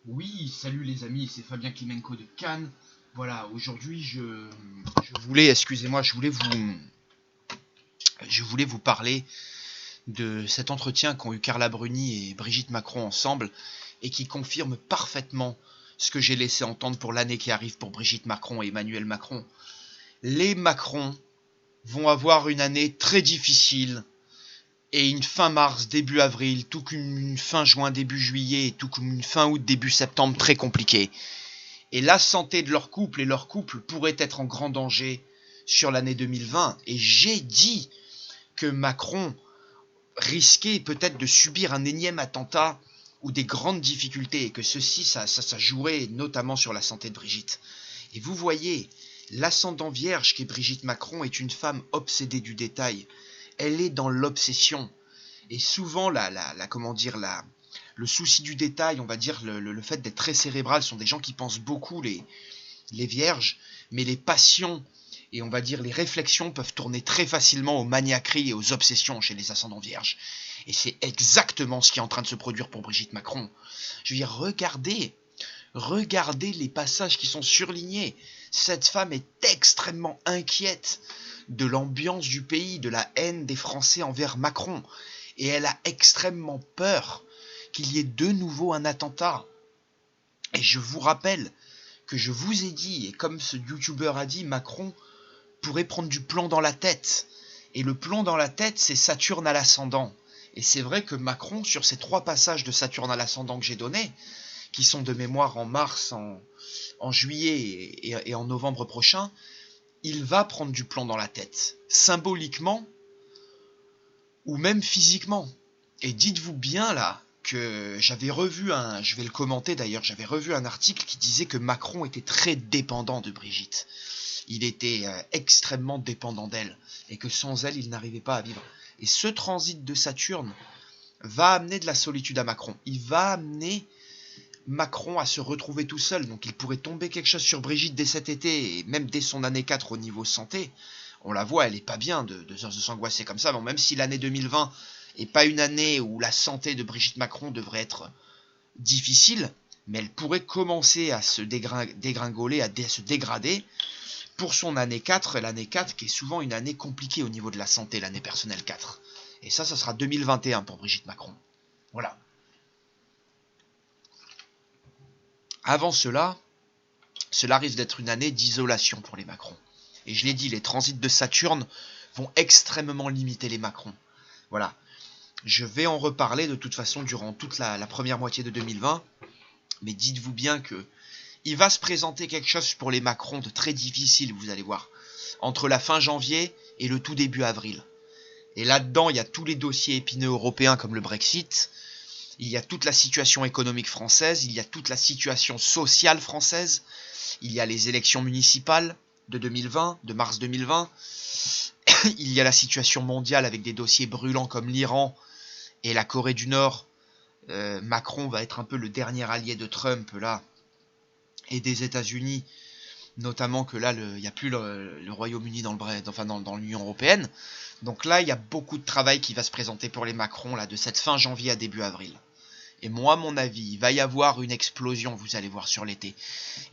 Oui, salut les amis, c'est Fabien Klimenko de Cannes. Voilà, aujourd'hui je voulais, excusez-moi, je voulais vous parler de cet entretien qu'ont eu Carla Bruni et Brigitte Macron ensemble et qui confirme parfaitement ce que j'ai laissé entendre pour l'année qui arrive pour Brigitte Macron et Emmanuel Macron. Les Macron vont avoir une année très difficile et une fin mars, début avril, tout comme une fin juin, début juillet, et tout comme une fin août, début septembre très compliquée. Et la santé de leur couple et leur couple pourrait être en grand danger sur l'année 2020. Et j'ai dit que Macron risquait peut-être de subir un énième attentat ou des grandes difficultés et que ceci, ça jouerait notamment sur la santé de Brigitte. Et vous voyez, l'ascendant vierge qu'est Brigitte Macron est une femme obsédée du détail. Elle est dans l'obsession. Et souvent, le souci du détail, on va dire, le fait d'être très cérébral, sont des gens qui pensent beaucoup, les vierges, mais les passions et on va dire les réflexions peuvent tourner très facilement aux maniaqueries et aux obsessions chez les ascendants vierges. Et c'est exactement ce qui est en train de se produire pour Brigitte Macron. Je veux dire, regardez les passages qui sont surlignés. Cette femme est extrêmement inquiète de l'ambiance du pays, de la haine des Français envers Macron. Et elle a extrêmement peur qu'il y ait de nouveau un attentat. Et je vous rappelle que je vous ai dit, et comme ce youtubeur a dit, Macron pourrait prendre du plomb dans la tête. Et le plomb dans la tête, c'est Saturne à l'ascendant. Et c'est vrai que Macron, sur ces 3 passages de Saturne à l'ascendant que j'ai donnés, qui sont de mémoire en mars, en juillet et en novembre prochain, il va prendre du plomb dans la tête, symboliquement ou même physiquement. Et dites-vous bien là que je vais le commenter d'ailleurs, j'avais revu un article qui disait que Macron était très dépendant de Brigitte. Il était extrêmement dépendant d'elle et que sans elle, il n'arrivait pas à vivre. Et ce transit de Saturne va amener de la solitude à Macron. Il va amener Macron à se retrouver tout seul. Donc il pourrait tomber quelque chose sur Brigitte dès cet été et même dès son année 4 au niveau santé. On la voit, elle est pas bien de s'angoisser comme ça. Bon, même si l'année 2020 est pas une année où la santé de Brigitte Macron devrait être difficile, mais elle pourrait commencer à se dégringoler, à se dégrader pour son année 4, l'année 4 qui est souvent une année compliquée au niveau de la santé, l'année personnelle 4. Et ça sera 2021 pour Brigitte Macron. Voilà. Avant cela risque d'être une année d'isolation pour les Macron. Et je l'ai dit, les transits de Saturne vont extrêmement limiter les Macron. Voilà. Je vais en reparler de toute façon durant toute la première moitié de 2020. Mais dites-vous bien que il va se présenter quelque chose pour les Macron de très difficile, vous allez voir, entre la fin janvier et le tout début avril. Et là-dedans, il y a tous les dossiers épineux européens comme le Brexit, il y a toute la situation économique française, il y a toute la situation sociale française, il y a les élections municipales de 2020, de mars 2020, il y a la situation mondiale avec des dossiers brûlants comme l'Iran et la Corée du Nord. Macron va être un peu le dernier allié de Trump là, et des États-Unis, notamment que là, il n'y a plus le Royaume-Uni dans l'Union Européenne. Donc là, il y a beaucoup de travail qui va se présenter pour les Macron là, de cette fin janvier à début avril. Et moi, à mon avis, il va y avoir une explosion, vous allez voir, sur l'été.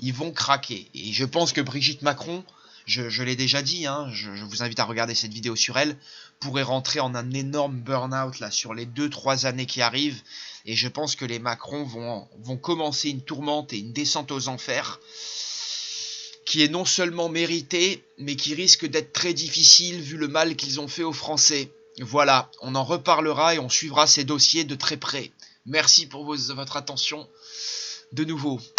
Ils vont craquer. Et je pense que Brigitte Macron, je l'ai déjà dit, hein, je vous invite à regarder cette vidéo sur elle, pourrait rentrer en un énorme burn-out là, sur les 2-3 années qui arrivent. Et je pense que les Macron vont commencer une tourmente et une descente aux enfers qui est non seulement méritée, mais qui risque d'être très difficile vu le mal qu'ils ont fait aux Français. Voilà, on en reparlera et on suivra ces dossiers de très près. Merci pour votre attention de nouveau.